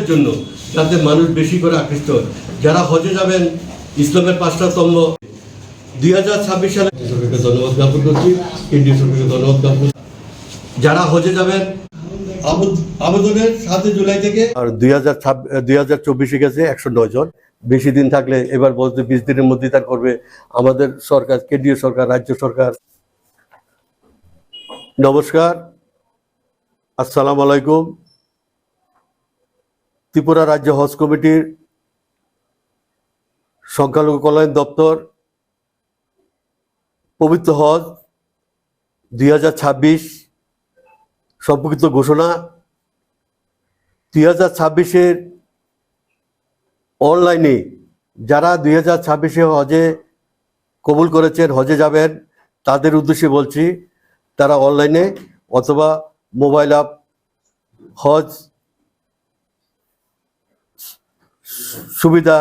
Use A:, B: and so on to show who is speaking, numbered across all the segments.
A: জন্য, যাতে মানুষ বেশি করে আকৃষ্ট হয়। যারা হজে যাবেন ইসলামের 5টা স্তম্ভ 2026 সালে সরকারকে ধন্যবাদ জ্ঞাপন করছি, কেন্দ্রীয় সরকারকে ধন্যবাদ জ্ঞাপন করছি। যারা হজে যাবেন আবেদনের 7 জুলাই থেকে, আর 2024 গেছে 109 জন। বেশি দিন থাকলে এবার বলতে 20 দিনের মধ্যে তার করবে আমাদের সরকার, কেন্দ্রীয় সরকার, রাজ্য সরকার। নমস্কার, আসসালামু আলাইকুম। ত্রিপুরা রাজ্য হজ কমিটির সংখ্যালঘু কল্যাণ দপ্তর পবিত্র হজ 2026 সম্পর্কিত ঘোষণা। 2026-এর অনলাইনে যারা 2026-এ হজে কবুল করেছেন, হজে যাবেন, তাদের উদ্দেশ্যে বলছি, তারা অনলাইনে অথবা মোবাইল অ্যাপ হজ সুবিধা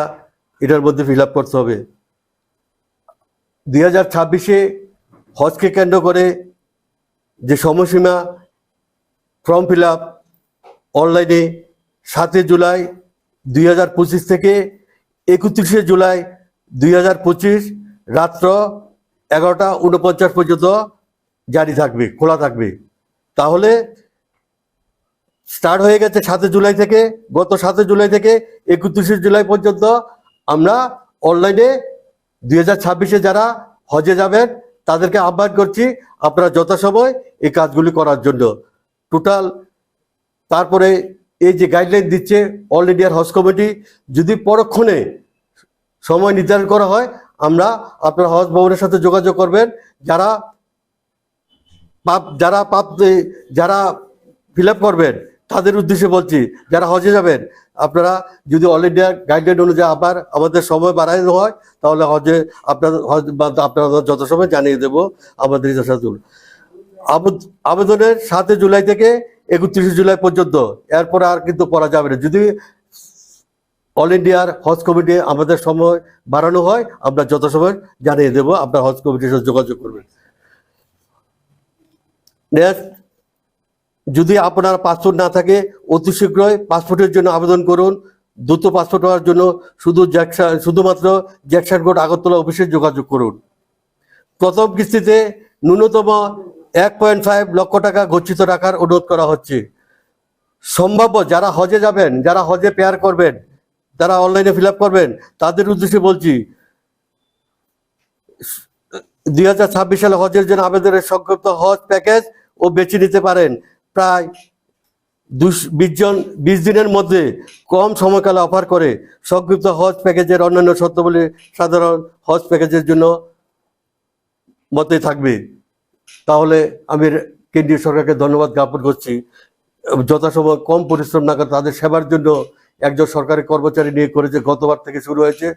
A: এটার মধ্যে ফিল আপ করতে হবে। 2026-এ হজকে কেন্দ্র করে যে সময়সীমা ফর্ম ফিল আপ অনলাইনে 7 জুলাই 2025 থেকে 31 জুলাই 2025 রাত্র 11:49 পর্যন্ত জারি থাকবে, খোলা থাকবে। তাহলে স্টার্ট হয়ে গেছে 7 জুলাই থেকে, গত 7 জুলাই থেকে 31 জুলাই পর্যন্ত আমরা অনলাইনে 2026-এ যারা হজে যাবেন তাদেরকে আহ্বান করছি আপনারা যথাসময় এই কাজগুলি করার জন্য। টোটাল তারপরে এই যে গাইডলাইন দিচ্ছে অল ইন্ডিয়ার হজ কমিটি, যদি পরক্ষণে সময় নির্ধারণ করা হয় আমরা আপনার হজ ভবনের সাথে যোগাযোগ করবেন। যারা ফিল আপ করবেন তাদের উদ্দেশ্যে বলছি, যারা হজে যাবেন আপনারা যদি অল ইন্ডিয়া গাইডলাইন অনুযায়ী আবার আমাদের সময় বাড়ানো হয় তাহলে হজে আপনারা যথাসময় জানিয়ে দেব আমাদের আবেদনের 7 জুলাই থেকে 31 জুলাই পর্যন্ত। এরপরে আর কিন্তু পড়া যাবে না। যদি অল ইন্ডিয়ার হজ কমিটি আমাদের সময় বাড়ানো হয় আমরা যথাসময় জানিয়ে দেব, আপনার হজ কমিটির সাথে যোগাযোগ করবেন। নেক্সট, যদি আপনার পাসপোর্ট না থাকে অতি শীঘ্রই পাসপোর্টের জন্য আবেদন করুন। দ্রুত পাসপোর্ট হওয়ার জন্য শুধুমাত্র জ্যাকসন কোর্ট আগরতলা অফিসে যোগাযোগ করুন। প্রথম কিস্তিতে ন্যূনতম 1.5 লক্ষ টাকা গচ্ছিত রাখার অনুরোধ করা হচ্ছে। সম্ভাব্য যারা হজে যাবেন, যারা হজে পেয়ার করবেন, যারা অনলাইনে ফিল আপ করবেন তাদের উদ্দেশ্যে বলছি, 2026 সালে হজের জন্য আবেদনের সংক্ষিপ্ত হজ প্যাকেজ ও বেছে নিতে পারেন। প্রায় 20 দিনের মধ্যে কম সময়কালে অফার করে সংক্ষিপ্ত হজ প্যাকেজের অন্যান্য শর্তাবলী সাধারণ হজ প্যাকেজের জন্য মতোই থাকবে। তাহলে আমি কেন্দ্রীয় সরকারকে ধন্যবাদ জ্ঞাপন করছি, যথাসময় কম পরিশ্রম না করে তাদের সেবার জন্য একজন সরকারি কর্মচারী নিয়োগ করেছে। গতবার থেকে শুরু হয়েছে,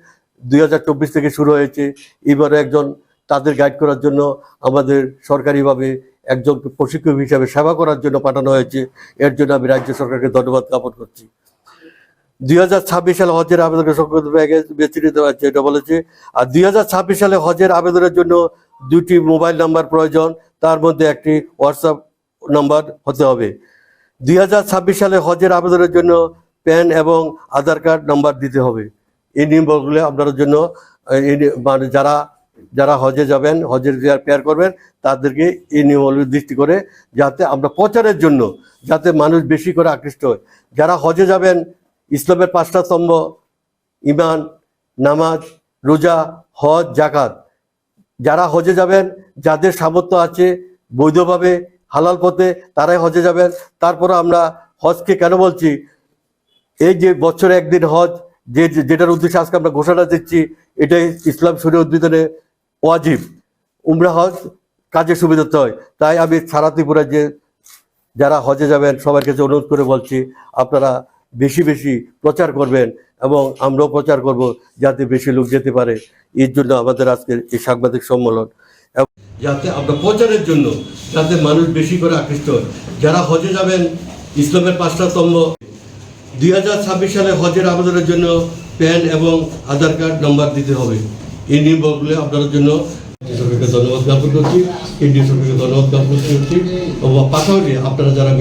A: 2024 থেকে শুরু হয়েছে। এবারে একজন তাদের গাইড করার জন্য আমাদের সরকারিভাবে একজন প্রশিক্ষক হিসাবে সেবা করার জন্য পাঠানো হয়েছে। এর জন্য আমি রাজ্য সরকারকে ধন্যবাদ জ্ঞাপন করছি। 2026 সালে হজের আবেদনের সংক্রান্ত প্যাকেজ বেছে নিতে হয়েছে এটা বলেছে। আর 2026 সালে হজের আবেদনের জন্য 2টি মোবাইল নাম্বার প্রয়োজন, তার মধ্যে একটি হোয়াটসঅ্যাপ নাম্বার হতে হবে। 2026 সালে হজের আবেদনের জন্য প্যান এবং আধার কার্ড নাম্বার দিতে হবে। এই নিয়মগুলো আপনার জন্য মানে যারা হজে যাবেন, হজের পেয়ার করবেন তাদেরকে এই নিয়মগুলো দৃষ্টি করে যাতে আমরা প্রচারের জন্য যাতে মানুষ বেশি করে আকৃষ্ট হয়। যারা হজে যাবেন ইসলামের 5টা স্তম্ভ ঈমান, নামাজ, রোজা, হজ, যাকাত, যারা হজে যাবেন যাদের সামর্থ্য আছে বৈধভাবে হালাল পথে তারাই হজে যাবেন। তারপরে আমরা হজকে কেন বলছি, এই যে বছরে একদিন হজ যেটার উদ্দেশ্যে আজকে আমরা ঘোষণা দিচ্ছি, এটাই ইসলাম শরীয়ত উদ্ভিদনে ওয়াজিব। উমরা হজ কাজে সুবিধাতে হয়। তাই আমি সারা ত্রিপুরায় যারা হজে যাবেন সবার কাছে অনুরোধ করে বলছি আপনারা বেশি বেশি প্রচার করবেন এবং আমরাও প্রচার করব যাতে বেশি লোক যেতে পারে। এর জন্য আমাদের আজকের এই সাংবাদিক সম্মেলন, যাতে আমরা প্রচারের জন্য যাতে মানুষ বেশি করে আকৃষ্ট হয়। যারা হজে যাবেন ইসলামের 5টা স্তম্ভ 2026 সালে হজের আবেদনের জন্য প্যান এবং আধার কার্ড নাম্বার দিতে হবে। এই নিয়মগুলো আপনার জন্য সরকারকে ধন্যবাদ জ্ঞাপন করছি, কেন্দ্রীয় সরকারকে ধন্যবাদ জ্ঞাপন করছি। পাশাপাশি আপনারা যারা